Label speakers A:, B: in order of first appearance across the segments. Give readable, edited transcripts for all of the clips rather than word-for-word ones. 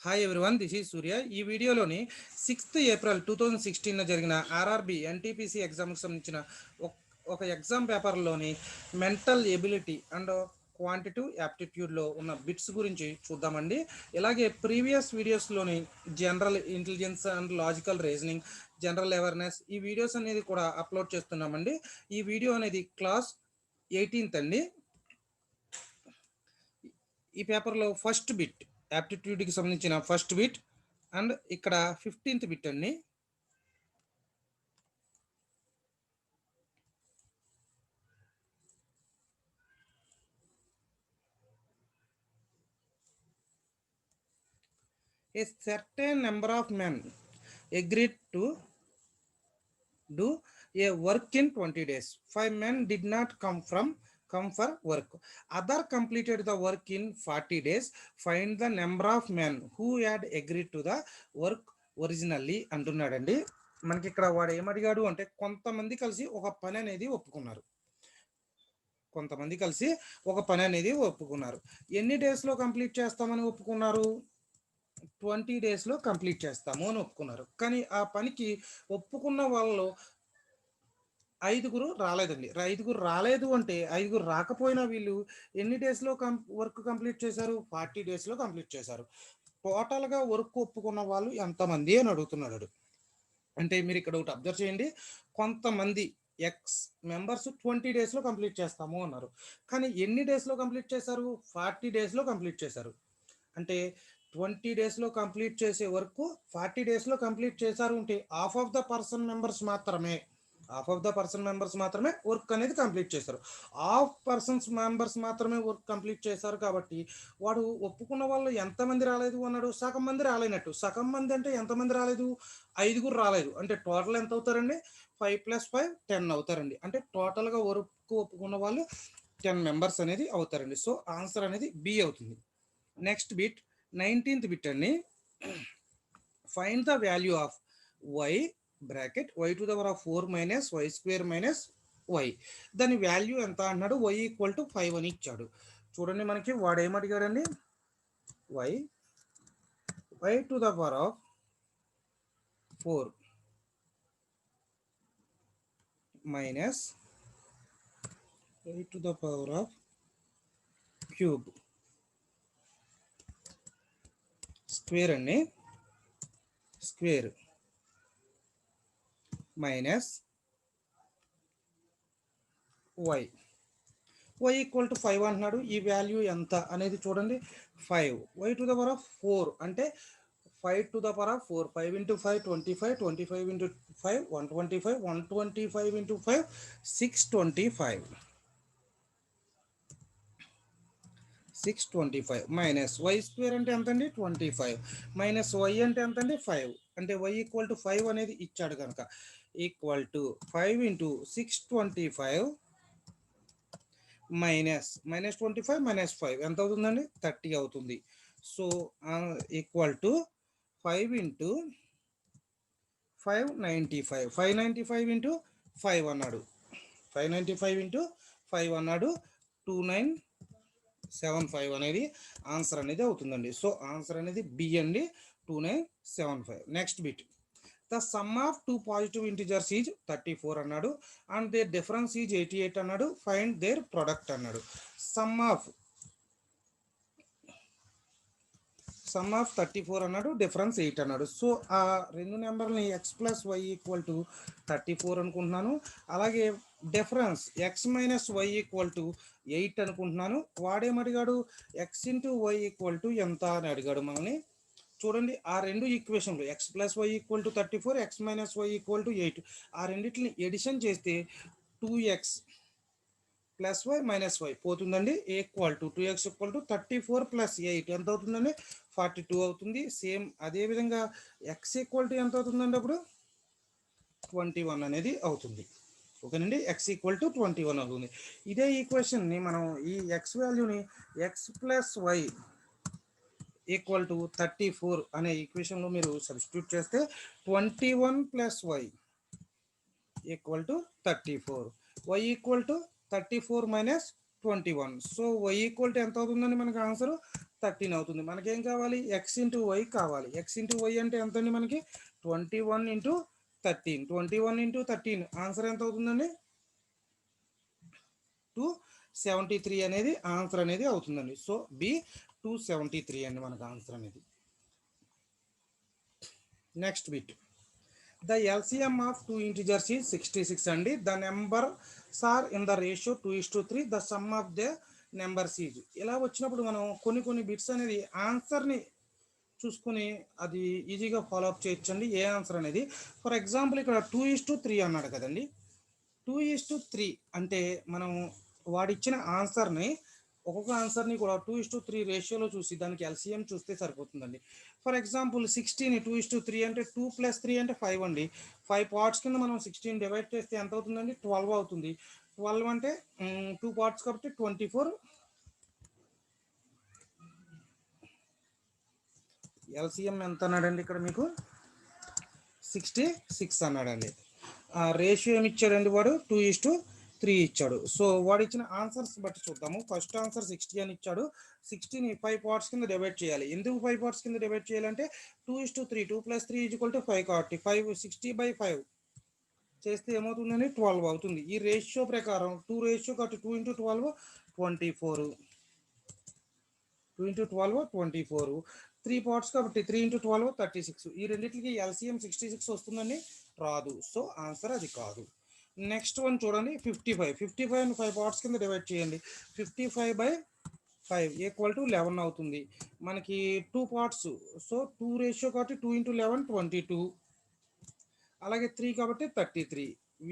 A: Hi everyone, this is సూర్య. ఈ వీడియోలోని 6th April 2016 జరిగిన ఆర్ఆర్బి ఎన్టీపీసీ ఎగ్జామ్కి సంబంధించిన ఒక ఎగ్జామ్ పేపర్లోని మెంటల్ ఎబిలిటీ అండ్ క్వాంటిటివ్ యాప్టిట్యూడ్లో ఉన్న బిట్స్ గురించి చూద్దామండి. ఇలాగే ప్రీవియస్ వీడియోస్లోని general intelligence and logical reasoning, general awareness ఈ వీడియోస్ అనేది కూడా అప్లోడ్ చేస్తున్నామండి. ఈ వీడియో అనేది క్లాస్ 18th అండి. ఈ పేపర్లో ఫస్ట్ బిట్ యాప్టిట్యూడ్కి సంబంధించిన ఫస్ట్ బిట్ అండ్ ఇక్కడ 15th బిట్ అండి. A certain number of men agreed to do a work in 20 days. 5 men did not come for work. Other completed the work in 40 days. Find the number of men who had agreed to the work originally అంటున్నాడండి. మనకి ఇక్కడ వాడు ఏమడిగాడు అంటే కొంతమంది కలిసి ఒక పని అనేది ఒప్పుకున్నారు. ఎన్ని డేస్లో కంప్లీట్ చేస్తామని ఒప్పుకున్నారు? 20 డేస్లో కంప్లీట్ చేస్తాము అని ఒప్పుకున్నారు. కానీ ఆ పనికి ఒప్పుకున్న వాళ్ళు 5 రాలేదండి. 5 రాలేదు అంటే 5 రాకపోయినా వీళ్ళు ఎన్ని డేస్లో వర్క్ కంప్లీట్ చేశారు? 40 డేస్లో కంప్లీట్ చేశారు. టోటల్గా వర్క్ ఒప్పుకున్న వాళ్ళు ఎంతమంది అని అడుగుతున్నాడు. అంటే మీరు ఇక్కడ ఒకటి అబ్జర్వ్ చేయండి, కొంతమంది ఎక్స్ మెంబర్స్ 20 డేస్లో కంప్లీట్ చేస్తాము అన్నారు. కానీ ఎన్ని డేస్లో కంప్లీట్ చేశారు? 40 డేస్లో కంప్లీట్ చేశారు. అంటే 20 డేస్లో కంప్లీట్ చేసే వరకు 40 డేస్లో కంప్లీట్ చేశారు అంటే half of the person members మాత్రమే వర్క్ అనేది కంప్లీట్ చేశారు. హాఫ్ పర్సన్స్ మెంబర్స్ మాత్రమే వర్క్ కంప్లీట్ చేశారు కాబట్టి వాడు ఒప్పుకున్న వాళ్ళు ఎంతమంది రాలేదు అన్నాడు? సగం మంది రాలేనట్టు. సగం మంది అంటే ఎంతమంది రాలేదు? 5 రాలేదు. అంటే టోటల్ ఎంత అవుతారండి? 5 + 5 10 అవుతారండి. అంటే టోటల్గా వర్క్ ఒప్పుకున్న వాళ్ళు 10 మెంబర్స్ అనేది అవుతారండి. సో ఆన్సర్ అనేది బి అవుతుంది. నెక్స్ట్ బిట్ 19th బిట్ అండి. Find the value of y bracket y⁴ minus y² minus y. దాని వాల్యూ ఎంత అన్నాడు? y = 5 అని ఇచ్చాడు. చూడండి, మనకి వాడు ఏమడిగాడండి? y⁴ మైనస్ y⁴ స్క్వేర్ అండి, స్క్వేర్ మైనస్ y = 5 అంటున్నాడు. ఈ వాల్యూ ఎంత అనేది చూడండి, 5. y⁴ అంటే 5⁴ 5 × 5 25, 25 × 5 125, 125 × 5 625 మైనస్ y² అంటే ఎంతండి? 25 మైనస్ y అంటే ఎంతండి? 5. అంటే y = 5 అనేది ఇచ్చాడు కనుక = 5 × 625 మైనస్ 25 మైనస్ 5 ఎంత అవుతుందండి? 30 అవుతుంది. సో = 5 × 595 595 × 5 అన్నాడు. 595 × 5 అన్నాడు. 2975 అనేది ఆన్సర్ అనేది అవుతుందండి. సో ఆన్సర్ అనేది బి అండి, 2975. Next bit, the sum of 2 positive integers is 34 అన్నాడు అండ్ దేర్ డిఫరెన్స్ ఈజ్ 88 అన్నాడు. ఫైండ్ దేర్ ప్రొడక్ట్ అన్నాడు. సమ్ ఆఫ్ 34 అన్నాడు, డిఫరెన్స్ 8 అన్నాడు. సో ఆ రెండు నెంబర్ని x + y = 34 అనుకుంటున్నాను. అలాగే డిఫరెన్స్ x - y = 8 అనుకుంటున్నాను. వాడేమడిగాడు? x × y = ఎంత అని అడిగాడు మనల్ని. చూడండి, ఆ రెండు ఈక్వేషన్లు x + y = 34, x - y = 8, ఆ రెండింటిని ఎడిషన్ చేస్తే 2x + y - y పోతుందండి. = 2x = 34 + 8 ఎంత అవుతుందండి? 42 అవుతుంది. సేమ్ అదేవిధంగా x = ఎంత అవుతుందండి? అప్పుడు 21 అనేది అవుతుంది. ఓకేనండి, x = 21 అవుతుంది. ఇదే ఈక్వేషన్ని మనం ఈ x వాల్యూని x + y = 34 అనే ఈక్వేషన్లో మీరు సబ్స్టిట్యూట్ చేస్తే 21 + y = 34, y = 34 - 21. So y equal to ఎంత అవుతుందండి మనకి ఆన్సర్ 13 అవుతుంది. మనకేం కావాలి, x ఇంటూ వై కావాలి. x ఇంటూ వై అంటే ఎంత అండి మనకి 21 ఇంటూ 13. 21 ఇంటూ 13 ఆన్సర్ ఎంత అవుతుందండి 273 అనేది ఆన్సర్ అనేది అవుతుందండి. సో బి 273 అండి మనకు ఆన్సర్ అనేది. Next bit, the LCM of two integers is 66 అండి. The numbers are in the ratio 2:3. The sum of the numbers is. ఇలా వచ్చినప్పుడు మనం కొన్ని బిట్స్ అనేది ఆన్సర్ని చూసుకుని అది ఈజీగా ఫాలో అప్ చేయొచ్చండి ఏ ఆన్సర్ అనేది. ఫర్ ఎగ్జాంపుల్ ఇక్కడ 2:3 అన్నాడు కదండి. 2:3 అంటే మనం వాడిచ్చిన ఆన్సర్ని ఒక్కొక్క ఆన్సర్ని కూడా 2:3 రేషియోలో చూసి దానికి LCM చూస్తే సరిపోతుందండి. ఫర్ ఎగ్జాంపుల్ 16 2:3 అంటే 2 + 3 అంటే 5 అండి. 5 పార్ట్స్ కింద మనం 16 డివైడ్ చేస్తే ఎంత అవుతుందండి 12 అవుతుంది. 12 అంటే 2 పార్ట్స్ కాబట్టి 24. LCM ఎంత అన్నాడండి ఇక్కడ మీకు 66 అన్నాడండి. రేషియో ఏమి ఇచ్చాడండి వాడు 2:3 ఇచ్చాడు. సో వాడు ఇచ్చిన ఆన్సర్స్ బట్టి చూద్దాము. ఫస్ట్ ఆన్సర్ 60 అని ఇచ్చాడు. 60ని 5 పార్ట్స్ కింద డివైడ్ చేయాలి. ఎందుకు 5 పార్ట్స్ కింద డివైడ్ చేయాలంటే 2:3 2 + 3 = 5 కాబట్టి 5 60/5 చేస్తే ఏమవుతుందండి 12 అవుతుంది. ఈ రేషియో ప్రకారం 2 రేషియో కాబట్టి 2 × 12 24. 2 × 12 24. 3 పార్ట్స్ కాబట్టి 3 × 12 36. ఈ రెండింటికి LCM 66 వస్తుందండి రాదు. సో ఆన్సర్ అది కాదు. నెక్స్ట్ వన్ చూడండి 55. 55 5 పార్ట్స్ కింద డివైడ్ చేయండి. 55/5 = 11 అవుతుంది. మనకి 2 పార్ట్స్, సో 2 రేషియో కాబట్టి 2 × 11 22. అలాగే 3 కాబట్టి 33.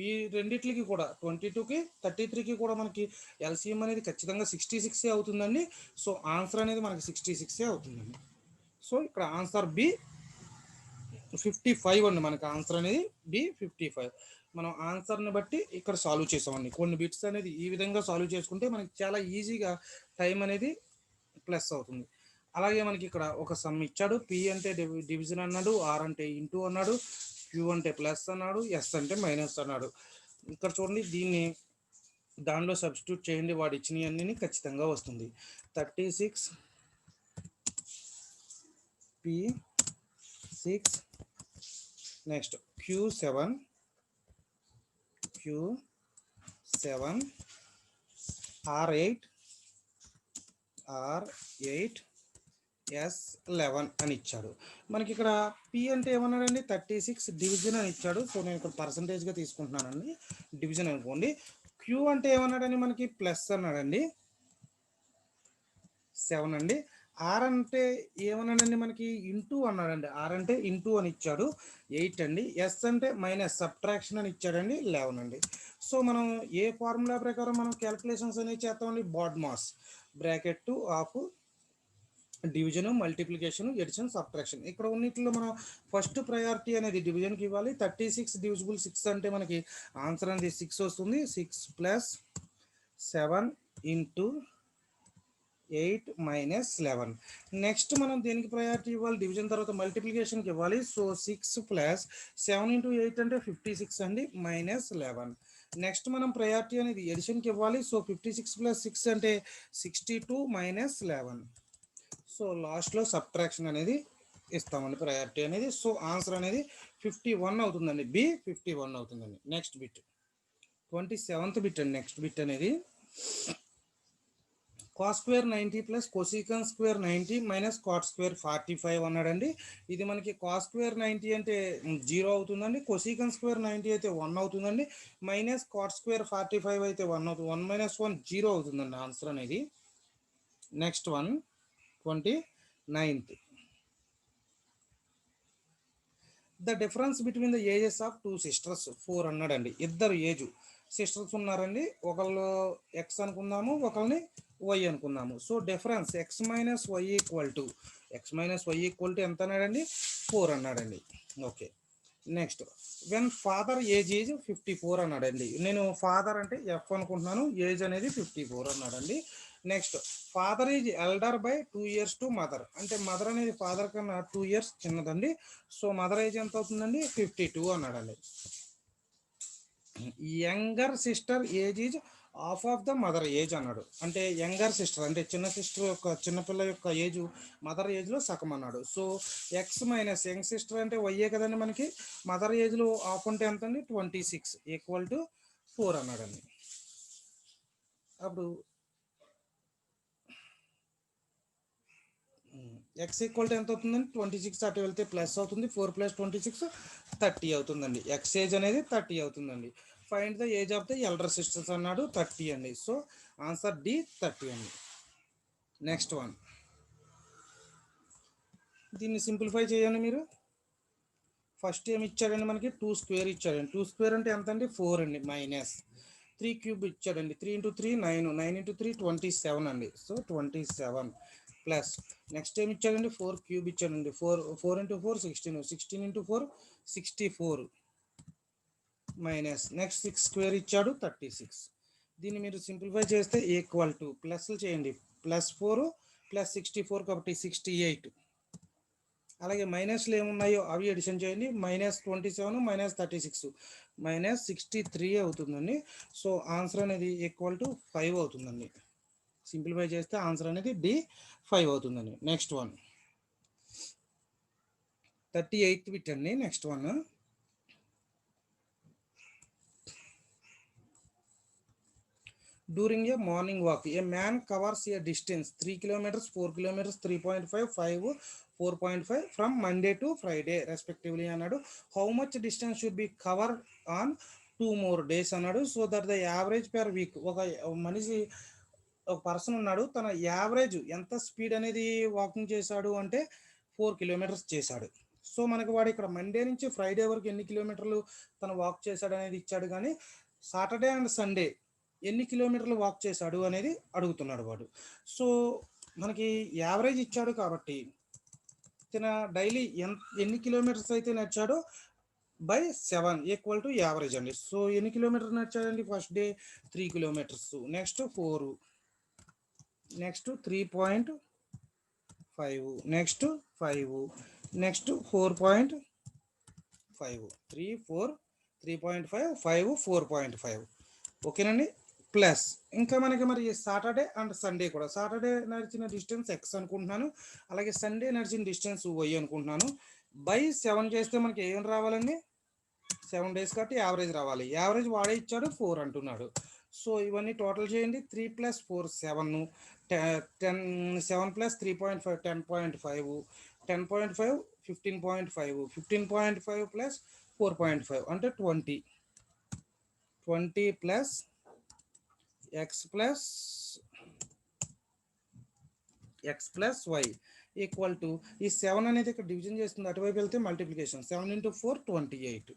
A: ఈ రెండిట్లకి కూడా 22కి 33కి కూడా మనకి LCM అనేది ఖచ్చితంగా 66 అవుతుందండి. సో ఆన్సర్ అనేది మనకి 66 అవుతుందండి. సో ఇక్కడ ఆన్సర్ బి 55 అండి. మనకి ఆన్సర్ అనేది బి 55. మనం ఆన్సర్ని బట్టి ఇక్కడ సాల్వ్ చేసామండి. కొన్ని బిట్స్ అనేది ఈ విధంగా సాల్వ్ చేసుకుంటే మనకి చాలా ఈజీగా టైం అనేది ప్లస్ అవుతుంది. అలాగే మనకి ఇక్కడ ఒక సమ్ ఇచ్చాడు. పి అంటే డివిజన్ అన్నాడు, ఆర్ అంటే ఇంటూ అన్నాడు, క్యూ అంటే ప్లస్ అన్నాడు, ఎస్ అంటే మైనస్ అన్నాడు. ఇక్కడ చూడండి దీన్ని దానిలో సబ్స్టిట్యూట్ చేయండి. వాడు ఇచ్చినవన్నీ ఖచ్చితంగా వస్తుంది. 36 P6 next Q7 R8 S11 అని ఇచ్చాడు. మనకి ఇక్కడ P అంటే ఏమన్నాడండి 36 డివిజన్ అని ఇచ్చాడు. సో నేను ఇక్కడ పర్సంటేజ్గా తీసుకుంటున్నానండి, డివిజన్ అనుకోండి. Q అంటే ఏమన్నాడండి మనకి ప్లస్ అన్నాడండి 7 అండి. ఆర్ అంటే ఏమన్నాడండి మనకి ఇంటూ అన్నాడండి. ఆర్ అంటే ఇంటూ అని ఇచ్చాడు 8 అండి. ఎస్ అంటే మైనస్ సబ్ట్రాక్షన్ అని ఇచ్చాడండి 11 అండి. సో మనం ఏ ఫార్ములా ప్రకారం మనం క్యాలిక్యులేషన్స్ అనేవి చేస్తామండి, BODMAS bracket of division, multiplication, addition, subtraction. ఇక్కడ ఉన్నట్లో మనం ఫస్ట్ ప్రయారిటీ అనేది డివిజన్కి ఇవ్వాలి. 36 డివిజిబుల్ 6 అంటే మనకి ఆన్సర్ అనేది 6 వస్తుంది. 6 + 7 × 8 - 11. నెక్స్ట్ మనం దేనికి ప్రయారిటీ ఇవ్వాలి, డివిజన్ తర్వాత మల్టిప్లికేషన్కి ఇవ్వాలి. సో 6 + 7 × 8 అంటే 56 అండి -11. నెక్స్ట్ మనం ప్రయారిటీ అనేది ఎడిషన్కి ఇవ్వాలి. సో 56 + 6 అంటే 62 - 11. సో లాస్ట్లో సబ్ట్రాక్షన్ అనేది ఇస్తామండి ప్రయారిటీ అనేది. సో ఆన్సర్ అనేది 51 అవుతుందండి. బి 51 అవుతుందండి. నెక్స్ట్ బిట్ 27th బిట్ అండి. నెక్స్ట్ బిట్ అనేది cos square 90 + cosecant square 90 - cot square 45 అన్నాడండి. ఇది మనకి cos square 90 అంటే 0 అవుతుందండి. cosecant square 90 అయితే 1 అవుతుందండి. -cot square 45 అయితే 1 అవుతుంది. 1 - 1 0 అవుతుందండి ఆన్సర్ అనేది. Next one 29th. The difference between the ages of 2 sisters 4 అన్నాడండి. ఇద్దరు ఏజ్ సిస్టర్స్ ఉన్నారండి. ఒకళ్ళు ఎక్స్ అనుకుందాము, ఒకరిని వై అనుకుందాము. సో డిఫరెన్స్ x - y = ఎంత అన్నాడండి 4 అన్నాడండి. Okay. Next when father age 54 అన్నాడండి. నేను ఫాదర్ అంటే ఎఫ్ అనుకుంటున్నాను, ఏజ్ అనేది 54 అన్నాడండి. Next father is elder by 2 years to mother, అంటే మదర్ అనేది ఫాదర్ కన్నా 2 years చిన్నదండి. సో మదర్ ఏజ్ ఎంత అవుతుందండి 52 అన్నాడండి. Younger sister age is half of the mother age అన్నాడు. అంటే యంగర్ సిస్టర్ అంటే చిన్న సిస్టర్ యొక్క చిన్నపిల్ల యొక్క ఏజ్ మదర్ ఏజ్లో సగం అన్నాడు. So X minus young sister అంటే వైఏ కదండి మనకి, మదర్ ఏజ్లో హాఫ్ అంటే ఎంత అండి 26 ఈక్వల్ టు 4 అన్నాడండి. అప్పుడు ఎక్స్ ఈక్వల్ టు ఎంత అవుతుందండి 26 అటు వెళ్తే ప్లస్ అవుతుంది, 4 + 26 30 అవుతుందండి. ఎక్స్ ఏజ్ అనేది 30 అవుతుందండి. Find the age of the elder sisters అన్నాడు 30 అండి. సో ఆన్సర్ డి 30 అండి. నెక్స్ట్ వన్, దీన్ని సింప్లిఫై చేయండి మీరు. ఫస్ట్ ఏమి ఇచ్చాడండి మనకి 2 స్క్వేర్ ఇచ్చాడండి. 2 స్క్వేర్ అంటే ఎంత అండి 4 అండి. మైనస్ 3 క్యూబ్ ఇచ్చాడండి. 3 × 3 9, 9 × 3 27 అండి. సో 27 ప్లస్ నెక్స్ట్ ఏమి ఇచ్చాడండి 4 క్యూబ్ ఇచ్చాడండి. 4 × 4 16, 16 × 4 64 మైనస్ నెక్స్ట్ 6 స్క్వేర్ ఇచ్చాడు 36. దీన్ని మీరు సింప్లిఫై చేస్తే ఈక్వల్ టు ప్లస్లు చేయండి. +4 + 64 కాబట్టి 68. అలాగే మైనస్లు ఏమున్నాయో అవి ఎడిషన్ చేయండి. -27 -36 -63 అవుతుందండి. సో ఆన్సర్ అనేది ఈక్వల్ టు 5 అవుతుందండి. సింప్లిఫై చేస్తే ఆన్సర్ అనేది డి 5 అవుతుందండి. నెక్స్ట్ వన్ 38th బిట్ అండి. Next one, during a morning walk a man covers a distance 3 kilometers, 4 kilometers, 3.5, 5, 4.5 from Monday to Friday respectively అన్నాడు. How much distance should be cover on 2 more days అన్నాడు. So that the average per week, ఒక మనిషి ఒక person ఉన్నాడు, తన average ఎంత speed అనేది walking చేశాడు అంటే 4 kilometers చేశాడు. సో మనకి వాడు ఇక్కడ మండే నుంచి ఫ్రైడే వరకు ఎన్ని కిలోమీటర్లు తను వాక్ చేశాడు అనేది ఇచ్చాడు, కానీ సాటర్డే అండ్ సండే ఎన్ని కిలోమీటర్లు వాక్ చేశాడు అనేది అడుగుతున్నాడు వాడు. సో మనకి యావరేజ్ ఇచ్చాడు కాబట్టి తన డైలీ ఎన్ని కిలోమీటర్స్ అయితే నడిచాడో బై 7 ఈక్వల్ టు యావరేజ్ అండి. సో ఎన్ని కిలోమీటర్స్ నడిచాడండి, first day 3 kilometers, next 4, next 3.5, next 5, next 4.5, 3, 4, 3.5, 5, 4.5. ఓకేనండి. ప్లస్ ఇంకా మనకి మరి సాటర్డే అండ్ సండే కూడా, సాటర్డే నడిచిన డిస్టెన్స్ ఎక్స్ అనుకుంటున్నాను, అలాగే సండే నడిచిన డిస్టెన్స్ వై అనుకుంటున్నాను. బై 7 చేస్తే మనకి ఏం రావాలండి, 7 days కాబట్టి యావరేజ్ రావాలి. యావరేజ్ వాడే ఇచ్చాడు 4 అంటున్నాడు. సో ఇవన్నీ టోటల్ చేయండి. 3 + 4 7, 10 7 + 3.5 10.5, 10.5 15.5, 15.5 + 4.5 అంటే 20 plus x plus why equal to, ఈ 7 అనేది ఇక్కడ డివిజన్ చేస్తుంది, అటువైపు వెళ్తే multiplication, 7 × 4 28.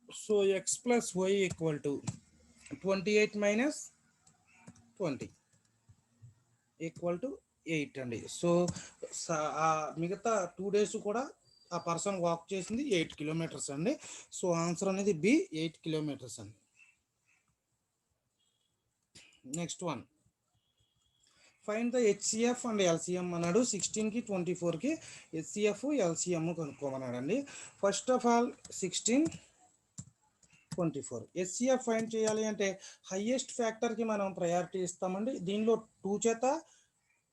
A: So x plus why equal to 28 - 20 equal to 8 అండి. సో మిగతా 2 days కూడా ఆ పర్సన్ వాక్ చేసింది 8 kilometers అండి. సో ఆన్సర్ అనేది బి 8 kilometers అండి. Next one, find the HCF and LCM అన్నాడు. 16కి 24కి హెచ్సిఎఫ్ ఎల్సిఎం కనుక్కోమన్నాడండి. First of all 16 24 HCF find చేయాలి అంటే హైయెస్ట్ ఫ్యాక్టర్కి మనం ప్రయారిటీ ఇస్తామండి. దీనిలో 2 చేత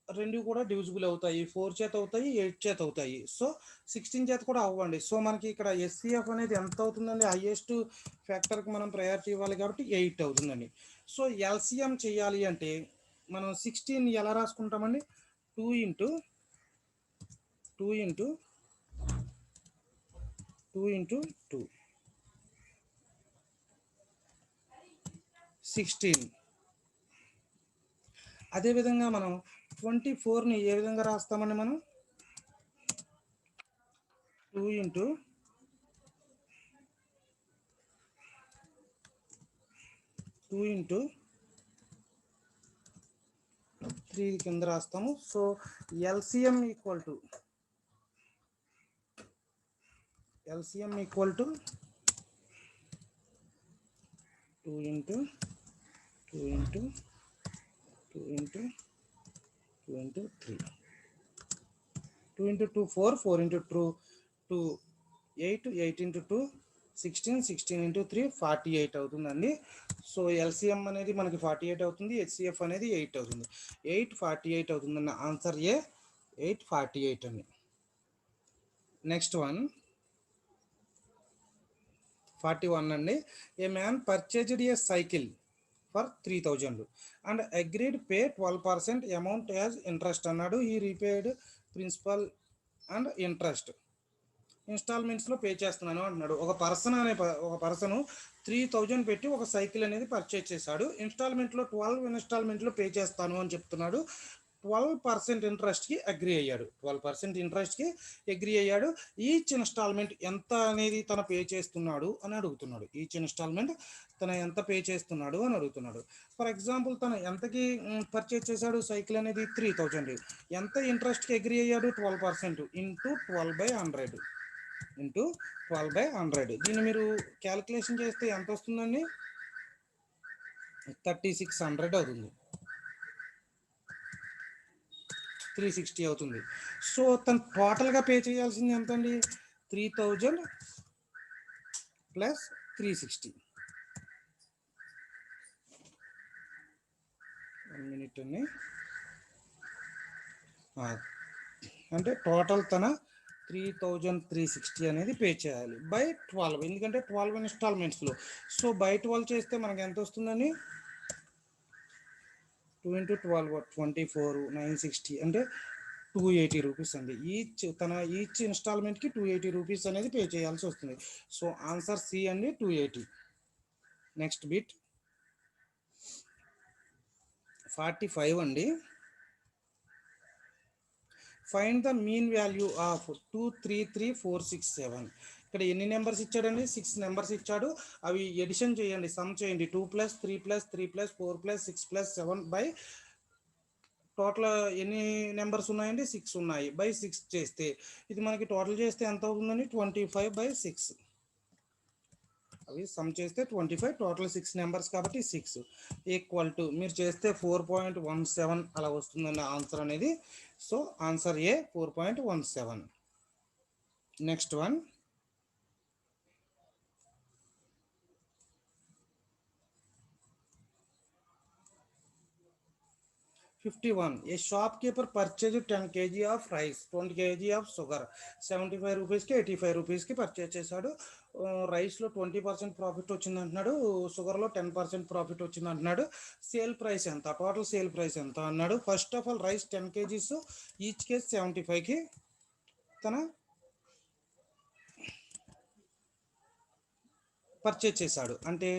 A: 2 కూడా డివిజిబుల్ అవుతాయి, 4 చేత అవుతాయి, 8 చేత అవుతాయి. సో 16 చేత కూడా అవ్వండి. సో మనకి ఇక్కడ హెచ్సిఎఫ్ అనేది ఎంత అవుతుందండి, హైయెస్ట్ ఫ్యాక్టర్కి మనం ప్రయారిటీ ఇవ్వాలి కాబట్టి 8 అవుతుందండి. సో ఎల్సిఎం చేయాలి అంటే మనం 16 ఎలా రాసుకుంటామండి, 2 × 16. అదేవిధంగా మనం 24ని ఏ విధంగా రాస్తామండి, మనం 2 × 3 కింద రాస్తాము. So LCM equal to 2 × 2 × 3, 2 × 2 4, 4 × 2 8, 8 × 2 16 into 3 48 అవుతుందండి. సో ఎల్సిఎం అనేది మనకి 48 అవుతుంది, హెచ్సిఎఫ్ అనేది 8 అవుతుంది. 848 అవుతుందన్న ఆన్సర్ ఏ 848 అండి. నెక్స్ట్ వన్ 41 అండి. A man purchased a cycle for 3000 and agreed pay 12% amount as interest అన్నాడు. ఈ రీపేడ్ ప్రిన్సిపల్ అండ్ ఇంట్రెస్ట్ ఇన్స్టాల్మెంట్స్లో పే చేస్తున్నాను అంటున్నాడు. ఒక పర్సన్ 3000 పెట్టి ఒక సైకిల్ అనేది పర్చేజ్ చేశాడు. ఇన్స్టాల్మెంట్లో 12 ఇన్స్టాల్మెంట్లో పే చేస్తాను అని చెప్తున్నాడు. 12% ఇంట్రెస్ట్కి అగ్రి అయ్యాడు. 12% ఇంట్రెస్ట్కి అగ్రి అయ్యాడు. ఈచ్ ఇన్స్టాల్మెంట్ ఎంత అనేది తన పే చేస్తున్నాడు అని అడుగుతున్నాడు. ఈచ్ ఇన్స్టాల్మెంట్ తన ఎంత పే చేస్తున్నాడు అని అడుగుతున్నాడు. ఫర్ ఎగ్జాంపుల్ తను ఎంతకి పర్చేజ్ చేశాడు సైకిల్ అనేది 3000. ఎంత ఇంట్రెస్ట్కి అగ్రి అయ్యాడు 12% ఇంటూ 12/100 ఇంటూ 12/100. దీన్ని మీరు క్యాలిక్యులేషన్ చేస్తే ఎంత వస్తుందండి? 3600 అవుతుంది, 360 అవుతుంది. సో తను టోటల్గా పే చేయాల్సింది ఎంత అండి? 3000 ప్లస్ 360. 1 మినిట్ అండి. అంటే టోటల్ తన 3360 అనేది పే చేయాలి బై 12, ఎందుకంటే 12 ఇన్స్టాల్మెంట్స్లో. సో బై 12 చేస్తే మనకి ఎంత వస్తుందని 2 into 12 24 960 అంటే 280 రూపీస్ అండి. ఈచ్ ఇన్స్టాల్మెంట్కి 280 రూపీస్ అనేది పే చేయాల్సి వస్తుంది. సో ఆన్సర్ సి అండి 280. నెక్స్ట్ బిట్ 45 అండి. Find the mean value of 233467. ఇక్కడ ఎన్ని నెంబర్స్ ఇచ్చాడండి? 6 నెంబర్స్ ఇచ్చాడు. అవి ఎడిషన్ చేయండి, సమ్ చేయండి. 2 + 3 + 3 + 4 + 6 + 7 బై టోటల్ ఎన్ని నెంబర్స్ ఉన్నాయండి? 6 ఉన్నాయి. బై 6 చేస్తే ఇది మనకి టోటల్ చేస్తే ఎంత అవుతుందండి? 25/6. అవి సమ్ చేస్తే 25, టోటల్ 6 నెంబర్స్ కాబట్టి 6 ఈక్వల్ టు మీరు చేస్తే 4.17 అలా వస్తుందండి ఆన్సర్ అనేది. So answer A 4.17. Next one 51. A shopkeeper purchased 10 kg of rice, 20 kg of sugar, 75 రూపీస్కి 85 రూపీస్కి పర్చేజ్ చేశాడు. రైస్లో 20% ప్రాఫిట్ వచ్చింది అంటున్నాడు, షుగర్లో 10% ప్రాఫిట్ వచ్చింది అంటున్నాడు. సేల్ ప్రైస్ ఎంత? టోటల్ సేల్ ప్రైస్ ఎంత అన్నాడు. First of all rice 10 kgs, each kg 75కి తన పర్చేజ్ చేశాడు. అంటే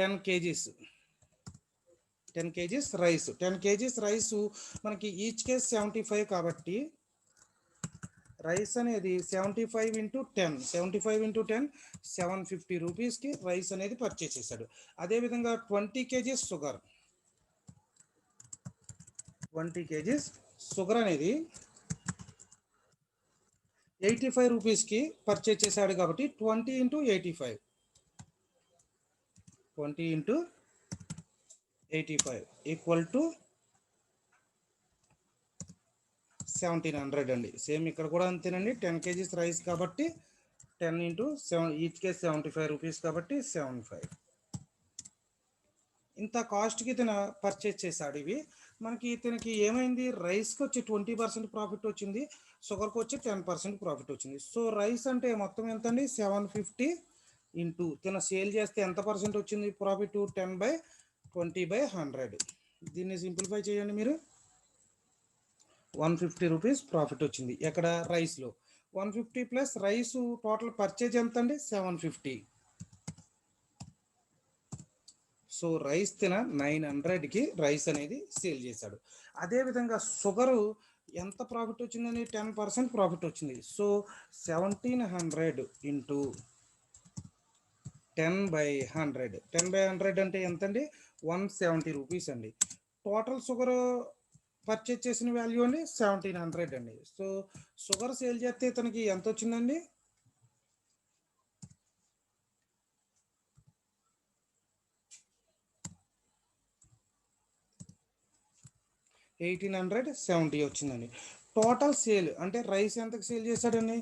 A: 10 kgs రైస్, 10 kgs రైసు మనకి ఈచ్ కేజ్ 75 కాబట్టి రైస్ అనేది 75 into 10 750 రూపీస్కి రైస్ అనేది పర్చేజ్ చేశాడు. అదేవిధంగా 20 kgs షుగర్ అనేది 85 రూపీస్కి పర్చేజ్ చేశాడు కాబట్టి 20 into 85 ఈక్వల్ టు 1700 అండి. సేమ్ ఇక్కడ కూడా అంతేనండి. 10 kgs రైస్ కాబట్టి 10 into 7, ఈచ్ కేజ్ 75 రూపీస్ కాబట్టి 75. ఇంత కాస్ట్కి ఇతను పర్చేజ్ చేశాడు. ఇవి మనకి ఇతనికి ఏమైంది? రైస్కి వచ్చి 20% ప్రాఫిట్ వచ్చింది, షుగర్కి వచ్చి 10% ప్రాఫిట్ వచ్చింది. సో రైస్ అంటే మొత్తం ఎంత అండి? 750 ఇంటూ తిన సేల్ చేస్తే ఎంత పర్సెంట్ వచ్చింది ప్రాఫిట్? 10/20/100. దీన్ని సింప్లిఫై చేయండి మీరు. 150 రూపీస్ ప్రాఫిట్ వచ్చింది ఎక్కడ? రైస్లో. 150 ప్లస్ రైస్ టోటల్ పర్చేజ్ ఎంత అండి? 750. సో రైస్ తిన 900కి రైస్ అనేది సేల్ చేశాడు. అదేవిధంగా షుగరు ఎంత ప్రాఫిట్ వచ్చిందని? 10% ప్రాఫిట్ వచ్చింది. So 1700 into 10/100. 10/100 అంటే ఎంత అండి? 170 రూపీస్ అండి. టోటల్ షుగర్ పర్చేజ్ చేసిన వాల్యూ అండి 1700 అండి. సో షుగర్ సేల్ చేస్తే తనకి ఎంత వచ్చిందండి? 1870 వచ్చిందండి. టోటల్ సేల్ అంటే రైస్ ఎంతకు సేల్ చేశాడండి?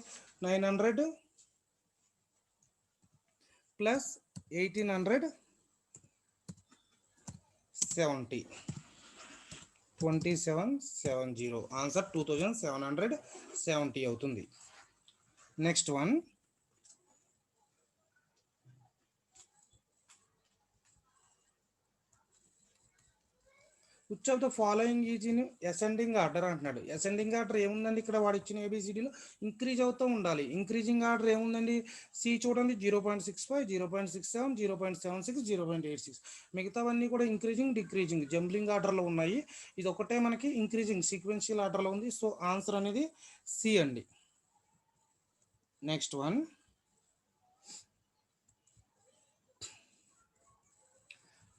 A: 900 ప్లస్ 1870 2770 ఆన్సర్ 2770 అవుతుంది. Next one, which of the following is in ascending order అంటున్నాడు. అసెండింగ్ ఆర్డర్ ఏముందండి, ఇక్కడ వాడు ఇచ్చిన ఏబిసిడీలో ఇంక్రీజ్ అవుతూ ఉండాలి. ఇంక్రీజింగ్ ఆర్డర్ ఏముందండి, సి చూడండి 0.65 0.67 0.76 0.86, మిగతావన్నీ కూడా ఇంక్రీజింగ్ డిక్రీజింగ్ జంబ్లింగ్ ఆర్డర్లో ఉన్నాయి. ఇది ఒకటే మనకి ఇంక్రీజింగ్ సీక్వెన్షియల్ ఆర్డర్లో ఉంది. సో ఆన్సర్ అనేది సి అండి. Next one,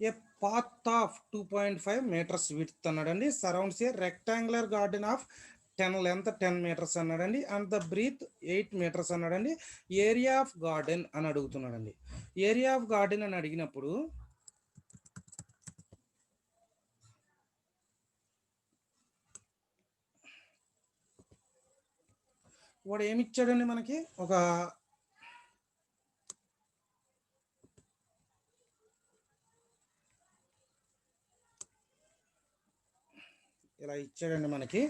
A: a path of 2.5 metres width అన్నాడండి, surrounds a rectangular garden of 10 length 10 metres అన్నాడండి, అండ్ ద బ్రీత్ 8 మీటర్స్ అన్నాడండి. ఏరియా ఆఫ్ గార్డెన్ అని అడుగుతున్నాడండి. ఏరియా ఆఫ్ గార్డెన్ అని అడిగినప్పుడు వాడు ఏమి ఇచ్చాడండి మనకి, ఒక ఇలా ఇచ్చాడండి మనకి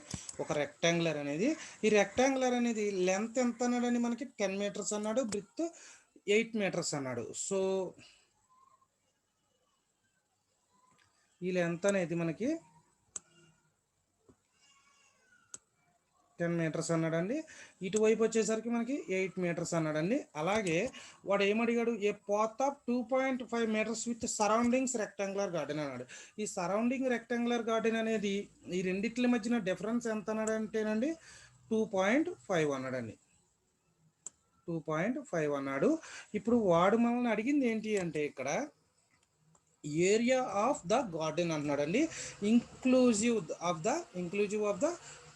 A: ఒక రెక్టాంగులర్ అనేది. ఈ రెక్టాంగులర్ అనేది లెంత్ ఎంత అన్నాడండి మనకి 10 మీటర్స్ అన్నాడు, బ్రిత్ 8 మీటర్స్ అన్నాడు. సో ఈ లెంత్ అనేది మనకి 10 మీటర్స్ అన్నాడండి, ఇటువైపు వచ్చేసరికి మనకి 8 మీటర్స్ అన్నాడండి. అలాగే వాడు ఏమడిగాడు, a path of 2.5 metres with surroundings rectangular garden అన్నాడు. ఈ సరౌండింగ్ రెక్టాంగులర్ గార్డెన్ అనేది ఈ రెండిట్ల మధ్యన డిఫరెన్స్ ఎంత అన్నాడంటేనండి 2.5 అన్నాడండి, 2.5 అన్నాడు. ఇప్పుడు వాడు మనల్ని అడిగింది ఏంటి అంటే ఇక్కడ ఏరియా ఆఫ్ ద గార్డెన్ అంటున్నాడండి, ఇంక్లూజివ్ ఆఫ్ ద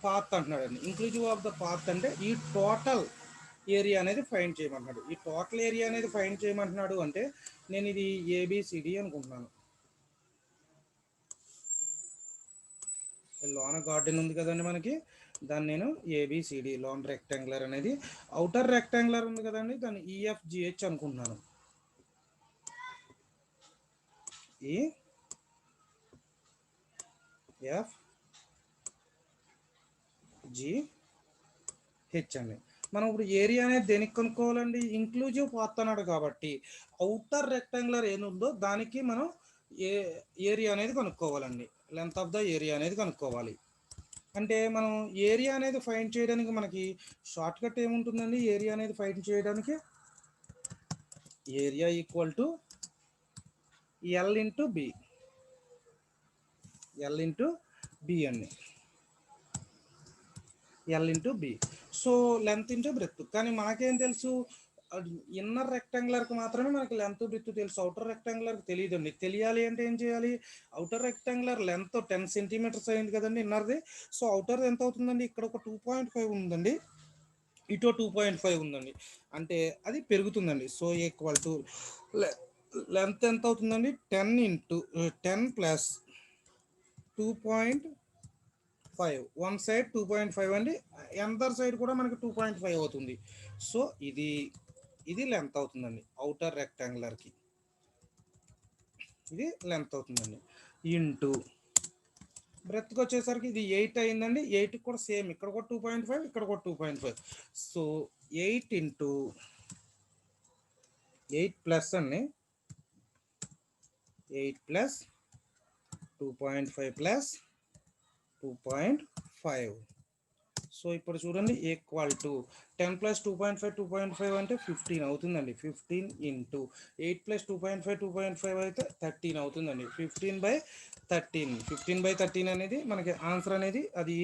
A: పాత్ అంటున్నాడండి. ఇంక్లూజివ్ ఆఫ్ ద పాత్ అంటే ఈ టోటల్ ఏరియా అనేది ఫైండ్ చేయమంటున్నాడు. ఈ టోటల్ ఏరియా అనేది ఫైండ్ చేయమంటున్నాడు అంటే నేను ఇది ఏబిసిడి అనుకుంటున్నాను. లోన గార్డెన్ ఉంది కదండి మనకి, దాన్ని నేను ఏబిసిడి లోన్ రెక్టాంగులర్ అనేది, అవుటర్ రెక్టాంగులర్ ఉంది కదండి దాన్ని ఈఎఫ్జిహెచ్ అనుకుంటున్నాను. ఈఎఫ్జిహెచ్ అండి. మనం ఇప్పుడు ఏరియా అనేది దేనికి కనుక్కోవాలండి, ఇంక్లూజివ్ పాత్ అన్నాడు కాబట్టి అవుటర్ రెక్టాంగులర్ ఏముందో దానికి మనం ఏరియా అనేది కనుక్కోవాలండి, లెంత్ ఆఫ్ ద ఏరియా అనేది కనుక్కోవాలి. అంటే మనం ఏరియా అనేది ఫైండ్ చేయడానికి మనకి షార్ట్ కట్ ఏముంటుందండి, ఏరియా అనేది ఫైండ్ చేయడానికి area equal to L into B, L into B అండి, L into B. So length into breadth. కానీ మనకేం తెలుసు, ఇన్నర్ రెక్టాంగులర్కి మాత్రమే మనకి లెంత్ బ్రెత్ తెలుసు, అవుటర్ రెక్టాంగులర్కి తెలియదండి. తెలియాలి అంటే ఏం చేయాలి, అవుటర్ రెక్టాంగులర్ లెంత్ 10 సెంటీమీటర్స్ అయింది కదండి ఇన్నర్ది. సో అవుటర్ ఎంత అవుతుందండి, ఇక్కడ ఒక 2.5 ఉందండి, ఇటో 2.5 ఉందండి, అంటే అది పెరుగుతుందండి. సో ఈక్వల్ టు లెంత్ ఎంత అవుతుందండి 10 ఇంటూ 10 ప్లస్ 2.5, వన్ సైడ్ 2.5 అండి, ఎందర్ సైడ్ కూడా మనకి 2.5 అవుతుంది. సో ఇది లెంత్ అవుతుందండి అవుటర్ రెక్టాంగులర్కి, ఇది లెంత్ అవుతుందండి. ఇంటూ బ్రెత్కి వచ్చేసరికి ఇది 8 అయిందండి, 8కి కూడా సేమ్, ఇక్కడ కూడా 2.5 ఇక్కడ కూడా 2.5. సో 8 ఇంటూ 8 ప్లస్ అండి, 8 ప్లస్ 2.5 ప్లస్ 2.5. సో ఇప్పుడు చూడండి ఈక్వల్ టు 10 ప్లస్ 2.5 2.5 అంటే 15 అవుతుందండి. 15 ఇంటూ 8 ప్లస్ 2.5 2.5 అయితే 13 అవుతుందండి. 15/13 అనేది మనకి ఆన్సర్ అనేది, అది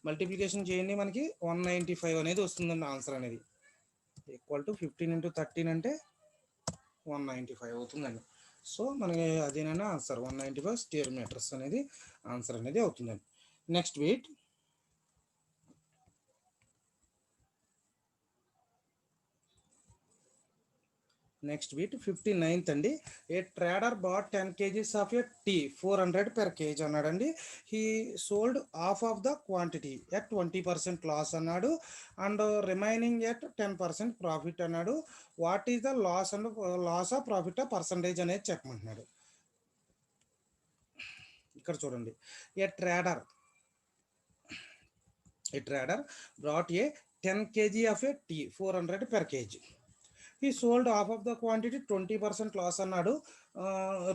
A: మల్టిప్లికేషన్ చేయండి మనకి 195 అనేది వస్తుందండి ఆన్సర్ అనేది. ఈక్వల్ టు 15 ఇంటూ 13 అంటే 195 అవుతుందండి. సో మనకి అదేనైనా ఆన్సర్ 195 స్క్వేర్ మీటర్స్ అనేది ఆన్సర్ అనేది అవుతుందండి. Next wait, next bit 59th అండి. A trader bought 10 kgs of a tea 400 per kg అన్నాడండి. He sold half of the quantity at 20% loss అన్నాడు అండ్ రిమైనింగ్ ఎట్ 10% ప్రాఫిట్ అన్నాడు. What is the loss and loss of profit percentage అనేది చెప్పమంటున్నాడు. ఇక్కడ చూడండి, a trader brought a 10 kg of a tea 400 per kg. He sold half of the quantity 20% loss అన్నాడు,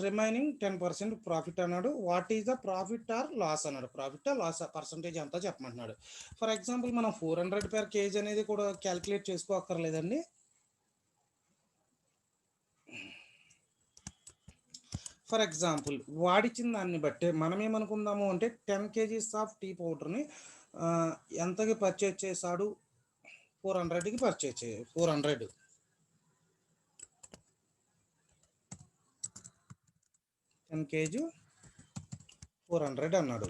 A: remaining 10% profit అన్నాడు. What is the profit or loss అన్నాడు. Profit or loss percentage అంతా చెప్పమంటున్నాడు. For example మనం 400 per kg అనేది కూడా calculate చేసుకోక్కర్లేదండి. For example వాడిచ్చిన దాన్ని బట్టి మనం ఏమనుకుందాము అంటే 10 kgs ఆఫ్ టీ పౌడర్ని ఎంతకి పర్చేజ్ చేశాడు, 400కి పర్చేజ్ చే 400 10 kg 400 అన్నాడు.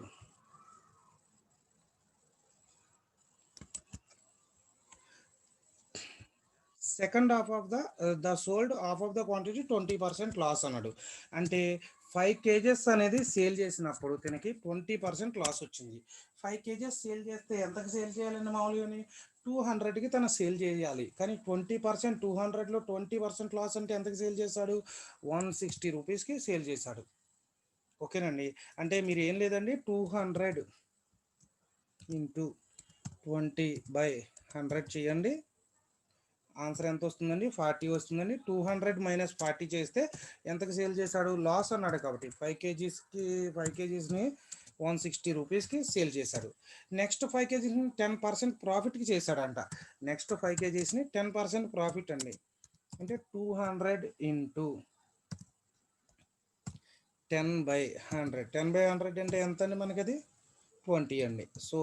A: Second half of the sold half of the quantity 20% loss అన్నాడు. అంటే 5 kgs అనేది సేల్ చేసినప్పుడు తనకి 20% లాస్ వచ్చింది. 5 kgs సేల్ చేస్తే ఎంతకు సేల్ చేయాలండి? మామూలుగా 200కి తను సేల్ చేయాలి. కానీ 20% 200లో 20% లాస్ అంటే ఎంతకు సేల్ చేశాడు? 160 రూపీస్కి సేల్ చేశాడు. ఓకేనండి. అంటే మీరు ఏం లేదండి, 200 ఇంటూ 20/100 చేయండి. ఆన్సర్ ఎంత వస్తుందండి? 40 వస్తుందండి. 200 మైనస్ 40 చేస్తే ఎంతకు సేల్ చేశాడు? లాస్ అన్నాడు కాబట్టి 5 kgsని 160 రూపీస్కి సేల్ చేశాడు. నెక్స్ట్ 5 kgsని 10% ప్రాఫిట్కి చేశాడంట. నెక్స్ట్ 5 kgsని 10% ప్రాఫిట్ అండి. అంటే 200 ఇంటూ 10/100. 10/100 అంటే ఎంత అండి? మనకి అది 20 అండి. సో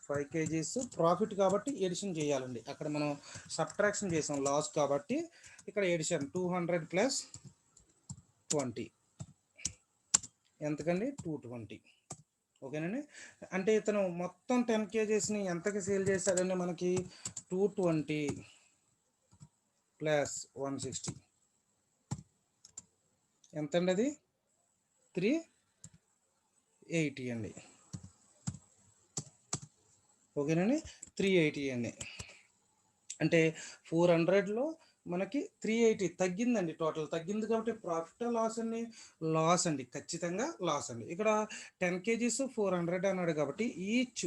A: 5 kgs ప్రాఫిట్ కాబట్టి ఎడిషన్ చేయాలండి. అక్కడ మనం సబ్ట్రాక్షన్ చేసాం లాస్ కాబట్టి ఇక్కడ ఎడిషన్ 200 ప్లస్ 20 ఎంతకండి? 220. ఓకేనండి. అంటే ఇతను మొత్తం 10 kgsని ఎంతకి సేల్ చేశాడండి? మనకి 220 ప్లస్ 160 ఎంతండి? అది 380 అండి. ఓకేనండి, 380 అండి. అంటే 400లో మనకి 380 తగ్గిందండి. టోటల్ తగ్గింది కాబట్టి ప్రాఫిట్ లాస్ అండి? లాస్ అండి, ఖచ్చితంగా లాస్ అండి. ఇక్కడ 10 kgs 400 అన్నాడు కాబట్టి ఈచ్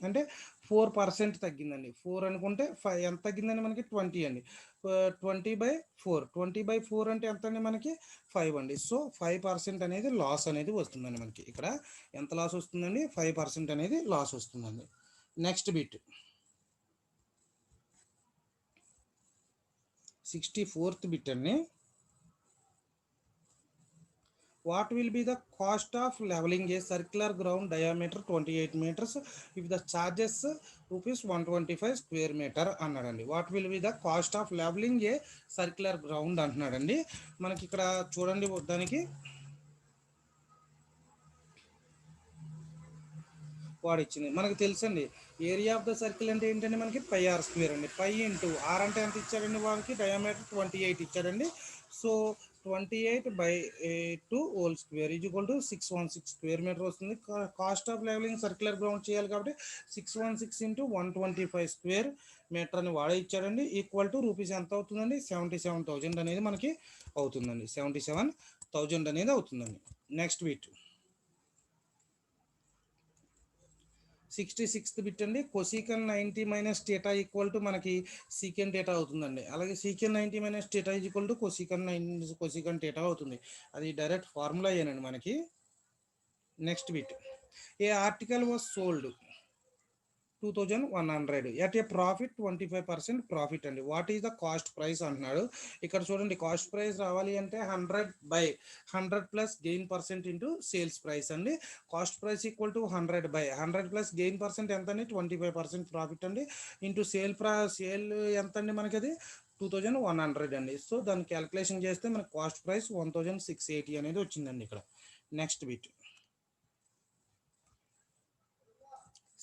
A: అంటే 4% తగ్గిందండి. 4 అనుకుంటే 5 ఎంత తగ్గిందండి? మనకి 20 అండి. 20/4 20/4 అంటే ఎంత అండి? మనకి 5 అండి. సో 5% అనేది లాస్ అనేది వస్తుందండి. మనకి ఇక్కడ ఎంత లాస్ వస్తుందండి? 5% అనేది లాస్ వస్తుందండి. నెక్స్ట్ బిట్ 64th బిట్ అండి. What will be the cost of leveling a circular ground diameter 28 meters if the charges rupees 125 square meter అన్నాడండి. What will be the cost of levelling a circular ground అంటున్నాడండి. మనకి ఇక్కడ చూడండి, దానికి వాడు ఇచ్చింది మనకు తెలుసండి. ఏరియా ఆఫ్ ద సర్కిల్ అంటే ఏంటంటే మనకి πr² అండి. π ఇంటూ r అంటే ఎంత ఇచ్చాడండి? వాడికి డయామీటర్ 28 ఇచ్చాడండి. So 28/2 whole square is equal to 616 square metre వస్తుంది. Cost of levelling circular ground చేయాలి కాబట్టి 616 ఇంటూ 125 స్క్వేర్ మీటర్ అని వాడే ఇచ్చాడండి. ఈక్వల్ టు రూపీస్ ఎంత అవుతుందండి? 77,000 అనేది మనకి అవుతుందండి. 77,000 అనేది అవుతుందండి. నెక్స్ట్ వీట్ 66th బిట్ అండి. Cosecant 90 minus theta equal to మనకి సీకెన్ థీటా అవుతుందండి. అలాగే secant 90 minus theta equal to cosecant theta అవుతుంది. అది డైరెక్ట్ ఫార్ములా అయ్యానండి మనకి. Next bit a article was sold 2100 at a profit 25% profit అండి. What is the cost price అంటున్నాడు. ఇక్కడ చూడండి, కాస్ట్ ప్రైస్ రావాలి అంటే 100/100 plus gain percent into sales price అండి. Cost price equal to 100/100 plus gain percent ఎంత అండి? 25% ప్రాఫిట్ అండి. ఇంటూ సేల్ ఎంత అండి? మనకి అది 2100 అండి. సో దాన్ని క్యాలిక్యులేషన్ చేస్తే మనకి కాస్ట్ ప్రైస్ 1680 అనేది వచ్చిందండి ఇక్కడ. నెక్స్ట్ బిట్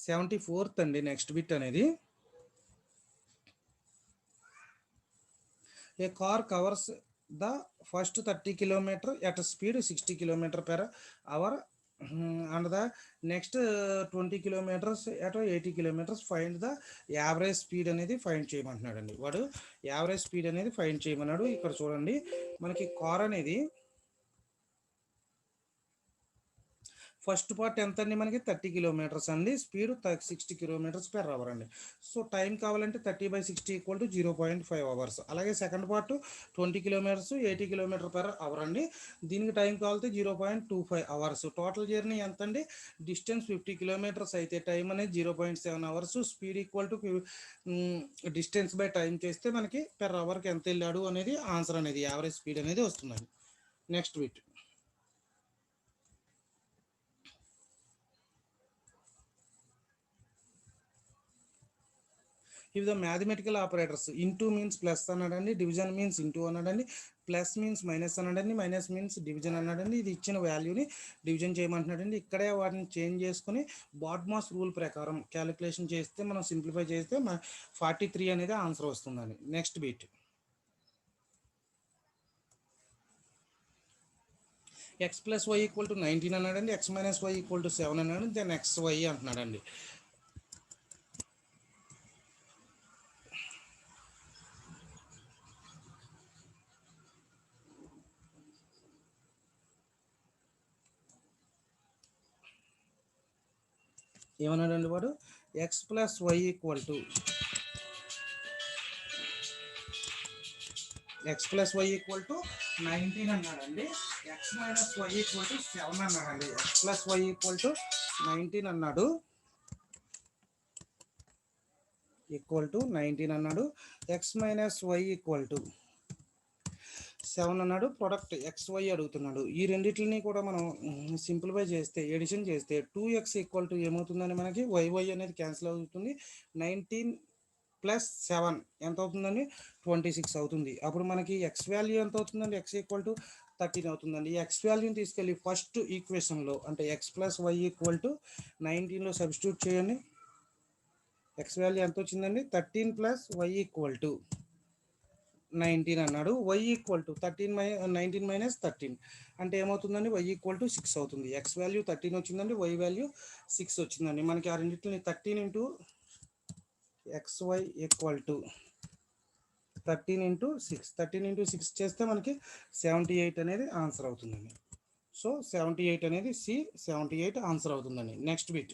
A: 74th అండి. నెక్స్ట్ బిట్ అనేది a car covers the first 30 kilometre at speed 60 kilometre per hour and the next 20 kilometres at 80 kilometres find the average speed అనేది ఫైండ్ చేయమంటున్నాడండి. వాడు యావరేజ్ స్పీడ్ అనేది find చేయమన్నాడు. ఇక్కడ చూడండి మనకి కార్ అనేది ఫస్ట్ పార్ట్ ఎంత అండి, మనకి 30 కిలోమీటర్స్ అండి, స్పీడ్ 60 కిలోమీటర్స్ పెర్ అవర్ అండి. సో టైం కావాలంటే 30/60 = 0.5 అవర్స్. అలాగే second part 20 kilometres 80 kilometre per hour అండి, దీనికి టైం కావాలంటే 0.25 అవర్స్. టోటల్ జర్నీ ఎంత అండి, డిస్టెన్స్ 50 కిలోమీటర్స్ అయితే టైం అనేది 0.7 hours. Speed equal to distance by time చేస్తే మనకి పెర్ అవర్కి ఎంత వెళ్ళాడు అనేది ఆన్సర్ అనేది యావరేజ్ స్పీడ్ అనేది వస్తుందండి. నెక్స్ట్ బిట్, ఇవి the mathematical operators. Into means plus అన్నాడండి, డివిజన్ మీన్స్ ఇంటూ అన్నాడండి, ప్లస్ మీన్స్ మైనస్ అన్నాడండి, మైనస్ మీన్స్ డివిజన్ అన్నాడండి. ఇది ఇచ్చిన వాల్యూని డివిజన్ చేయమంటున్నాడండి. ఇక్కడే వాటిని చేంజ్ చేసుకుని బాడ్మాస్ రూల్ ప్రకారం క్యాలిక్యులేషన్ చేస్తే మనం సింప్లిఫై చేస్తే 43 అనేది ఆన్సర్ వస్తుందండి. Next bit, x plus why equal to 19 అన్నాడండి, x minus y equal to 7 అన్నాడు, దెన్ ఎక్స్ వై అంటున్నాడండి. ఏమన్నాడండి వాడు, x plus why equal to x plus why equal to 19 అన్నాడండి, x minus y equal to 7 అన్నాడండి. X plus why equal to 19 అన్నాడు, equal to 19 అన్నాడు, x minus y equal to 7 అన్నాడు, product X why అడుగుతున్నాడు. ఈ రెండింటిని కూడా మనం సింప్లిఫై చేస్తే ఎడిషన్ చేస్తే 2x ఈక్వల్ టు ఏమవుతుందని మనకి వై అనేది క్యాన్సిల్ అవుతుంది. 19 ప్లస్ 7 ఎంత అవుతుందండి, 26 అవుతుంది. అప్పుడు మనకి ఎక్స్ వాల్యూ ఎంత అవుతుందండి, ఎక్స్ ఈక్వల్ టు 13 అవుతుందండి. ఎక్స్ వాల్యూని తీసుకెళ్ళి ఫస్ట్ ఈక్వేషన్లో అంటే X plus why equal to 19లో సబ్స్టిట్యూట్ చేయండి. ఎక్స్ వాల్యూ ఎంత వచ్చిందండి, 13 ప్లస్ వై ఈక్వల్ టు 19 అన్నాడు. వై ఈక్వల్ టు 19 మైనస్ 13 అంటే ఏమవుతుందండి, వై ఈక్వల్ టు 6 అవుతుంది. ఎక్స్ వాల్యూ 13 వచ్చిందండి, వై వాల్యూ 6 వచ్చిందండి. మనకి ఆ రెండింటిని 13 into xy equal to 13 into 6 చేస్తే మనకి 78 అనేది ఆన్సర్ అవుతుందండి. సో 78 అనేది సి 78 ఆన్సర్ అవుతుందండి. Next bit,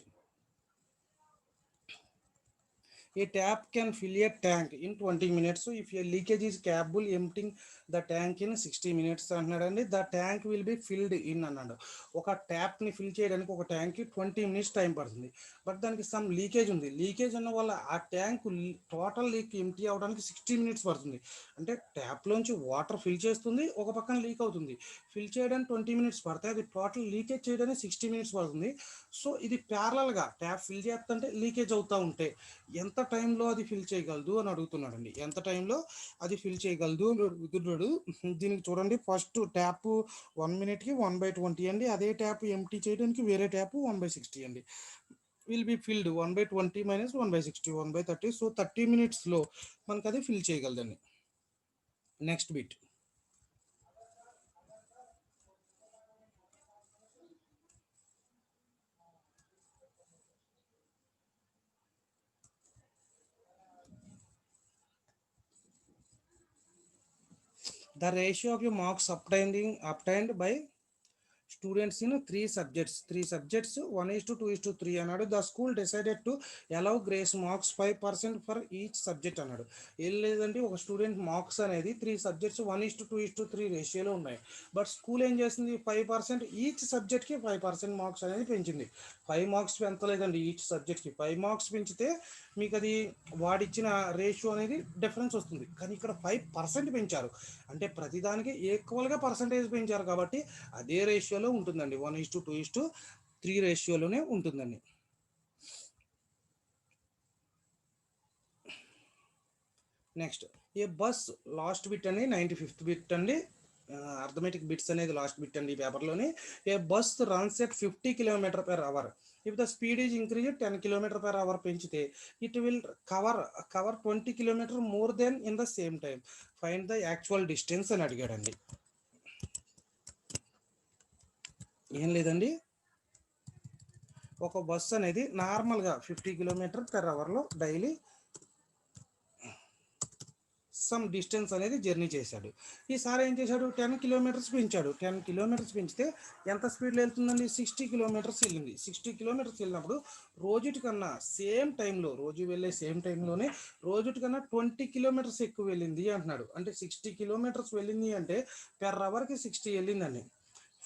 A: A tap can fill a tank in 20 minutes. So if a leakage is capable emptying the tank in 60 minutes అంటున్నాడండి. The tank will be filled in అన్నాడు. ఒక ట్యాప్ని fill చేయడానికి ఒక ట్యాంక్కి 20 minutes time పడుతుంది. But దానికి some leakage ఉంది. లీకేజ్ ఉన్న వల్ల ఆ ట్యాంక్ టోటల్ లీక్ ఎంటీ అవడానికి 60 minutes పడుతుంది. అంటే ట్యాప్లోంచి వాటర్ ఫిల్ చేస్తుంది, ఒక పక్కన లీక్ అవుతుంది. ఫిల్ చేయడానికి 20 minutes పడతాయి, అది టోటల్ లీకేజ్ చేయడానికి 60 minutes పడుతుంది. సో ఇది ప్యారలల్గా ట్యాప్ ఫిల్ చేస్తుంటే లీకేజ్ అవుతూ ఉంటే ఎంత టైంలో అది ఫిల్ చేయగలదు అని అడుగుతున్నాడండి. ఎంత టైంలో అది ఫిల్ చేయగలదు అని అడుగుతున్నాడు. దీనికి చూడండి, ఫస్ట్ ట్యాప్ 1 minute 1/20 అండి. అదే ట్యాప్ ఎంటీ చేయడానికి వేరే ట్యాప్ 1/60 అండి. Will be filled 1/20 minus 1/60 1/30. So 30 minutesలో మనకు అది ఫిల్ చేయగలదండి. Next bit, the ratio of your marks obtained by students in 3 subjects 1:2:3 అన్నాడు. The school decided to allow grace marks 5% for each subject అన్నాడు. ఏం లేదండి, ఒక స్టూడెంట్ మార్క్స్ అనేది 3 సబ్జెక్ట్స్ 1:2:3 రేషియోలో ఉన్నాయి. బట్ స్కూల్ ఏం చేసింది, 5% ఈచ్ సబ్జెక్ట్కి 5% మార్క్స్ అనేది పెంచింది. 5 మార్క్స్ పెంచలేదండి, ఈచ్ సబ్జెక్ట్కి 5 మార్క్స్ పెంచితే మీకు అది వాడిచ్చిన రేషియో అనేది డిఫరెన్స్ వస్తుంది. కానీ ఇక్కడ 5% పెంచారు అంటే ప్రతిదానికి ఈక్వల్గా పర్సంటేజ్ పెంచారు కాబట్టి అదే రేషియోలో ఉంటుందండి. 1:2:3 రేషియోలోనే ఉంటుందండి. Next, a bus last bit అండి, 95th బిట్ అండి. అర్థమెటిక్ బిట్స్ అనేది లాస్ట్ బిట్ అండి ఈ పేపర్లోని. A bus runs at 50 km/h if the speed is increase 10 km/h పెంచితే it will cover 20 km more than in the same time, find the actual distance అని అడిగాడండి. ఏం లేదండి, ఒక బస్సు అనేది నార్మల్గా 50 km/h డైలీ సమ్ డిస్టెన్స్ అనేది జర్నీ చేశాడు. ఈసారి ఏం చేశాడు, 10 km పెంచాడు. 10 km పెంచితే ఎంత స్పీడ్లో వెళ్తుందండి, 60 km వెళ్ళింది. 60 km వెళ్ళినప్పుడు రోజుటి కన్నా సేమ్ టైంలో, రోజు వెళ్ళే సేమ్ టైంలోనే రోజుటి కన్నా 20 km ఎక్కువ వెళ్ళింది అంటున్నాడు. అంటే 60 km వెళ్ళింది అంటే పెర్ అవర్కి 60 వెళ్ళిందండి.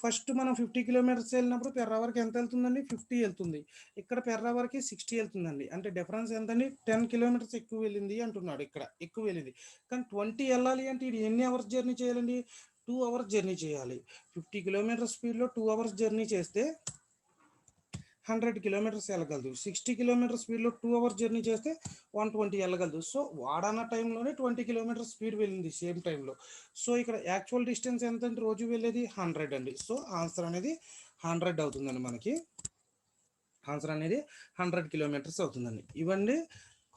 A: ఫస్ట్ మనం 50 km వెళ్ళినప్పుడు పెర్ అవర్కి ఎంత వెళ్తుందండి, 50 వెళ్తుంది. ఇక్కడ పెర్ అవర్కి 60 వెళ్తుందండి. అంటే డిఫరెన్స్ ఎంతండి, 10 km ఎక్కువ వెళ్ళింది అంటున్నాడు. ఇక్కడ ఎక్కువ వెళ్ళింది, కానీ 20 వెళ్ళాలి అంటే ఇది ఎన్ని అవర్స్ జర్నీ చేయాలండి, 2 hours జర్నీ చేయాలి. 50 km స్పీడ్లో 2 hours జర్నీ చేస్తే 100 km వెళ్ళగలదు. 60 km స్పీడ్లో 2 hours జర్నీ చేస్తే 120 వెళ్ళగలదు. సో వాడన్న టైంలోనే 20 km స్పీడ్ వెళ్ళింది సేమ్ టైంలో. సో ఇక్కడ యాక్చువల్ డిస్టెన్స్ ఎంత అంటే రోజు వెళ్ళేది 100 అండి. సో ఆన్సర్ అనేది 100 అవుతుందండి. మనకి ఆన్సర్ అనేది 100 km అవుతుందండి. ఇవన్నీ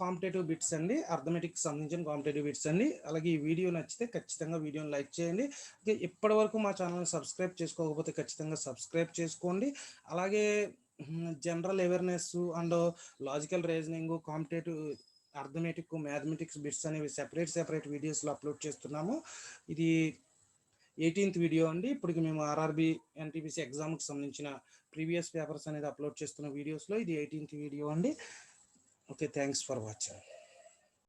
A: కాంపిటేటివ్ బిట్స్ అండి, అర్థమెటిక్కి సంబంధించిన కాంపిటేటివ్ బిట్స్ అండి. అలాగే ఈ వీడియో నచ్చితే ఖచ్చితంగా వీడియోని లైక్ చేయండి. ఇప్పటి వరకు మా ఛానల్ని సబ్స్క్రైబ్ చేసుకోకపోతే ఖచ్చితంగా సబ్స్క్రైబ్ చేసుకోండి. అలాగే general awareness and logical reasoning, competitive arithmetic, mathematics bits అనేవి సెపరేట్ వీడియోస్లో అప్లోడ్ చేస్తున్నాము. ఇది 18th వీడియో అండి. ఇప్పటికి మేము ఆర్ఆర్బి ఎన్టీపీసీ ఎగ్జామ్కి సంబంధించిన ప్రీవియస్ పేపర్స్ అనేది అప్లోడ్ చేస్తున్న వీడియోస్లో ఇది 18th వీడియో అండి. Okay, thanks for watching.